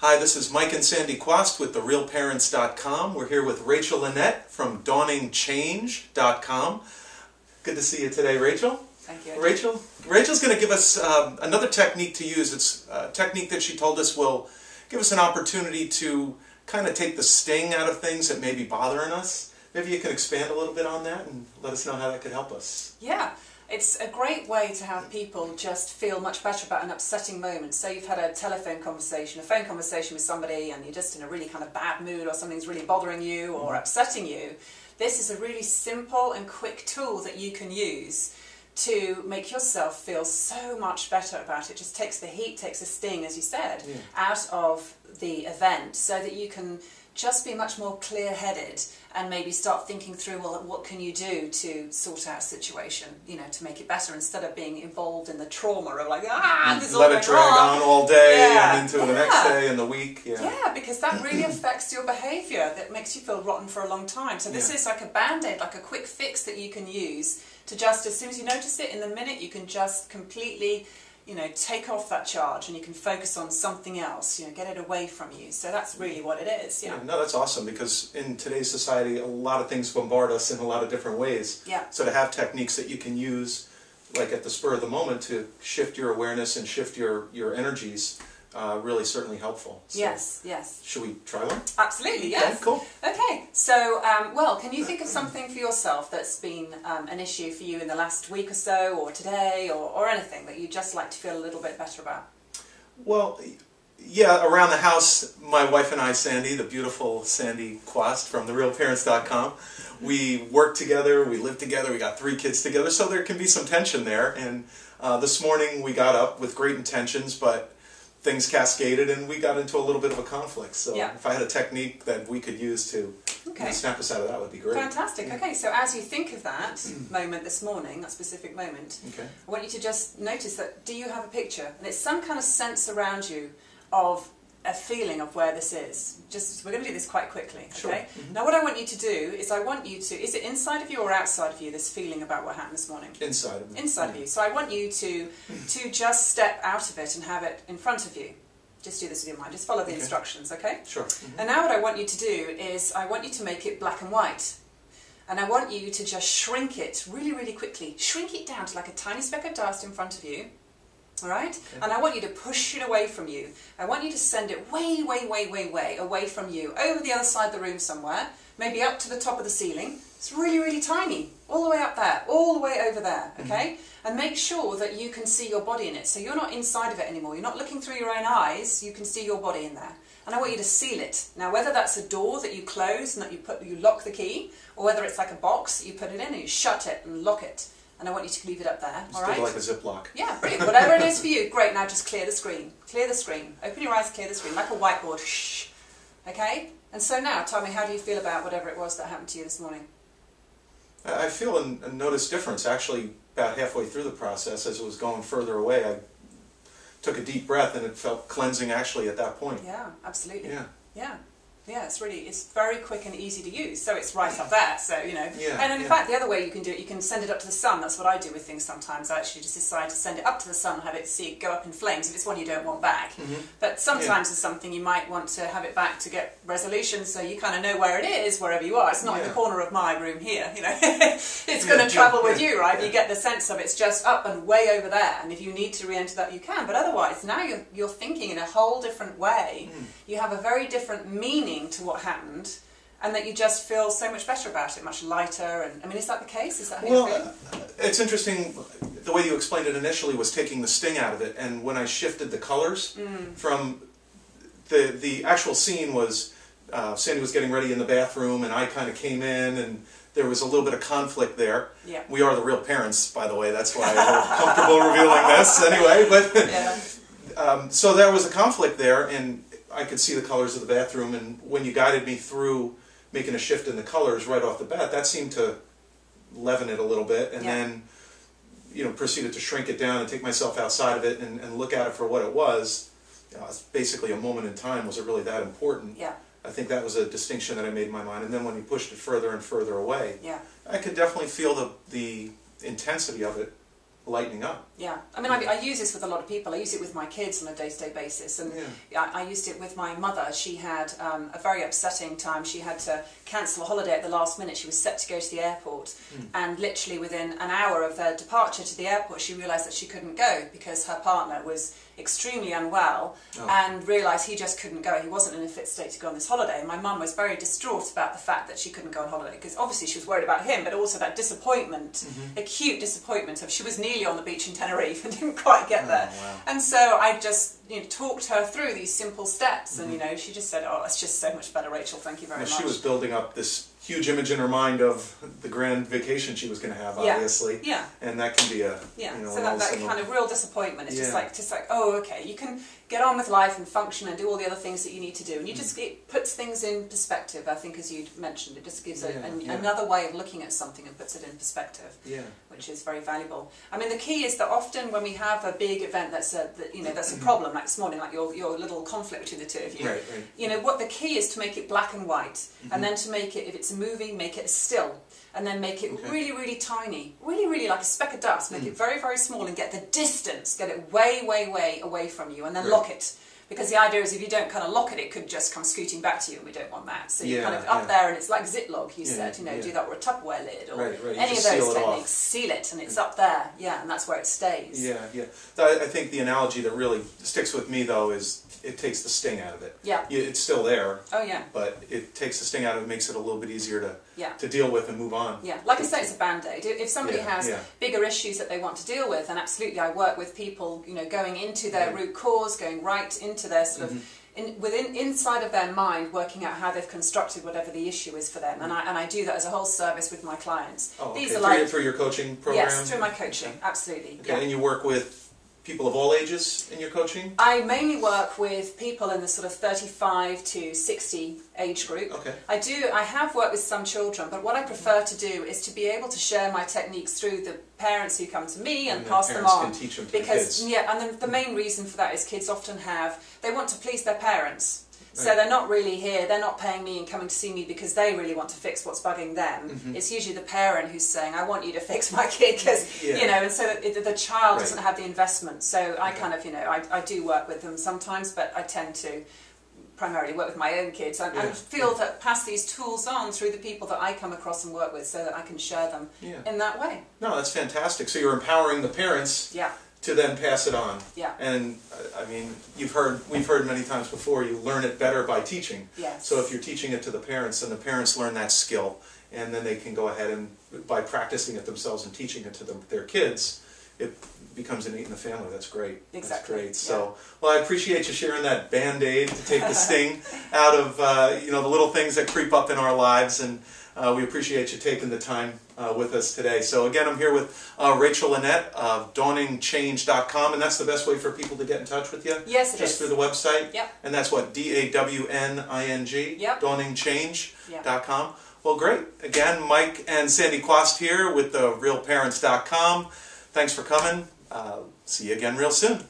Hi, this is Mike and Sandy Quast with TheRealParents.com. We're here with Rachel Lynette from DawningChange.com. Good to see you today, Rachel. Thank you. Rachel's going to give us another technique to use. It's a technique that she told us will give us an opportunity to kind of take the sting out of things that may be bothering us. Maybe you can expand a little bit on that and let us know how that could help us. Yeah. It's a great way to have people just feel much better about an upsetting moment. So you've had a telephone conversation, a phone conversation with somebody, and you're just in a really kind of bad mood, or something's really bothering you or upsetting you. This is a really simple and quick tool that you can use to make yourself feel so much better about it. Just takes the heat, takes the sting, as you said, out of the event, so that you can just be much more clear-headed and maybe start thinking through, well, what can you do to sort out a situation, you know, to make it better, instead of being involved in the trauma of like, this is all let it drag on all day and into the next day and the week. Yeah, because that really affects your behaviour. That makes you feel rotten for a long time. So this is like a band-aid, like a quick fix that you can use to just, as soon as you notice it, in the minute, you can just completely, you know, take off that charge, and you can focus on something else, you know, get it away from you. So that's really what it is. No, that's awesome, because in today's society a lot of things bombard us in a lot of different ways. So to have techniques that you can use like at the spur of the moment to shift your awareness and shift your energies, really certainly helpful. So yes. Should we try one? Absolutely, yes. Okay, cool. Okay, so, well, can you think of something for yourself that's been an issue for you in the last week or so, or today, or anything that you'd just like to feel a little bit better about? Well, yeah, around the house, my wife and I, Sandy, the beautiful Sandy Quast from TheRealParents.com, we work together, we live together, we got 3 kids together, so there can be some tension there. And this morning we got up with great intentions, but things cascaded and we got into a little bit of a conflict. So if I had a technique that we could use to snap us out of that, would be great. Fantastic. Okay, so as you think of that moment this morning, that specific moment, I want you to just notice that, do you have a picture? And it's some kind of sense around you of a feeling of where this is. We're going to do this quite quickly, okay? Now what I want you to do is, I want you to, is it inside of you or outside of you, this feeling about what happened this morning? Inside of me. Inside of you. So I want you to just step out of it and have it in front of you. Just do this with your mind. Just follow the instructions, okay? Sure. And now what I want you to do is, I want you to make it black and white. And I want you to just shrink it really, really quickly. Shrink it down to like a tiny speck of dust in front of you. Alright? And I want you to push it away from you. I want you to send it way, way, way, way, way away from you, over the other side of the room somewhere, maybe up to the top of the ceiling. It's really, really tiny, all the way up there, all the way over there, okay? And make sure that you can see your body in it, so you're not inside of it anymore. You're not looking through your own eyes, you can see your body in there. And I want you to seal it. Now, whether that's a door that you close and that you lock the key, or whether it's like a box that you put it in and you shut it and lock it. And I want you to leave it up there, all right? Like a Ziploc. Yeah, brilliant. Whatever it is for you, great. Now just clear the screen. Clear the screen. Open your eyes, clear the screen, like a whiteboard. Shh. Okay? And so now, tell me, how do you feel about whatever it was that happened to you this morning? I feel a noticed difference, actually, about halfway through the process. As it was going further away, I took a deep breath, and it felt cleansing, actually, at that point. Yeah, absolutely. Yeah. Yeah, it's very quick and easy to use, so it's right up there, so, you know. And in fact, the other way you can do it, you can send it up to the sun. That's what I do with things sometimes. I actually just decide to send it up to the sun and have it, see it go up in flames, if it's one you don't want back. But sometimes it's something you might want to have it back to get resolution, so you kind of know where it is, wherever you are. It's not in the corner of my room here, you know. It's going to travel with you, right? You get the sense of it's just up and way over there, and if you need to re-enter that, you can. But otherwise, now you're thinking in a whole different way. You have a very different meaning to what happened, and that you just feel so much better about it, much lighter. And I mean, is that the case? Is that how you feel? It's interesting. The way you explained it initially was taking the sting out of it, and when I shifted the colors from the actual scene was Sandy was getting ready in the bathroom, and I kind of came in, and there was a little bit of conflict there. We are the real parents, by the way. That's why we're comfortable revealing this anyway. But so there was a conflict there, and I could see the colors of the bathroom, and when you guided me through making a shift in the colors right off the bat, that seemed to leaven it a little bit, and then, you know, proceeded to shrink it down and take myself outside of it and look at it for what it was. You know, it's basically a moment in time. Was it really that important? I think that was a distinction that I made in my mind. And then when you pushed it further and further away, I could definitely feel the intensity of it lightening up. Yeah, I mean, I use this with a lot of people. I use it with my kids on a day-to-day basis, and I used it with my mother. She had a very upsetting time. She had to cancel a holiday at the last minute. She was set to go to the airport, and literally within an hour of their departure to the airport, she realised that she couldn't go because her partner was extremely unwell and realised he just couldn't go. He wasn't in a fit state to go on this holiday. And my mum was very distraught about the fact that she couldn't go on holiday, because obviously she was worried about him, but also that disappointment, acute disappointment of she was nearly on the beach in Tenerife and didn't quite get there. Wow. And so I just talked her through these simple steps, and she just said, "Oh, that's just so much better, Rachel. Thank you very much." She was building up this huge image in her mind of the grand vacation she was going to have, obviously. Yeah. And that can be a so that kind of real disappointment. It's just like, oh, okay, you can get on with life and function and do all the other things that you need to do, and you just it puts things in perspective. I think, as you mentioned, it just gives another way of looking at something and puts it in perspective, which is very valuable. I mean, the key is that often when we have a big event that's a problem, like this morning, like your little conflict between the two of you, what the key is to make it black and white, and then to make it, if it's a movie, make it still, and then make it really, really tiny, really, really like a speck of dust, make it very, very small, and get the distance, get it way, way, way away from you, and then lock it. Because the idea is if you don't kind of lock it, it could just come scooting back to you, and we don't want that. So you're kind of up there, and it's like Ziploc, you said, do that with a Tupperware lid, or any of those techniques. Seal it, and it's up there, and that's where it stays. I think the analogy that really sticks with me, though, is it takes the sting out of it. It's still there. But it takes the sting out of it, makes it a little bit easier to deal with and move on. Like I say, it's a band-aid. If somebody has bigger issues that they want to deal with, then absolutely I work with people, going into their root cause, going right into their sort of inside of their mind, working out how they've constructed whatever the issue is for them, and I do that as a whole service with my clients. These are through your coaching program? Yes, through my coaching, absolutely. And you work with people of all ages in your coaching? I mainly work with people in the sort of 35 to 60 age group. I have worked with some children, but what I prefer to do is to be able to share my techniques through the parents who come to me and pass them on. Can teach them to kids. And the main reason for that is kids often they want to please their parents. So they're not really here, they're not paying me and coming to see me because they really want to fix what's bugging them. It's usually the parent who's saying, I want you to fix my kid, because, and so that the child doesn't have the investment. So I kind of, I do work with them sometimes, but I tend to primarily work with my own kids. I feel that pass these tools on through the people that I come across and work with, so that I can share them in that way. No, that's fantastic. So you're empowering the parents to then pass it on. And I mean, we've heard many times before, you learn it better by teaching. So if you're teaching it to the parents, then the parents learn that skill, and then they can go ahead and, by practicing it themselves and teaching it to their kids, it becomes innate in the family. That's great. That's great. So, well, I appreciate you sharing that Band-Aid to take the sting out of the little things that creep up in our lives, and we appreciate you taking the time with us today. So again, I'm here with Rachel Lynette of dawningchange.com, and that's the best way for people to get in touch with you? Yes, it is. Just through the website? Yep. And that's what, DAWNING? Yep. dawningchange.com. Well, great. Again, Mike and Sandy Quast here with TheRealParents.com. Thanks for coming. See you again real soon.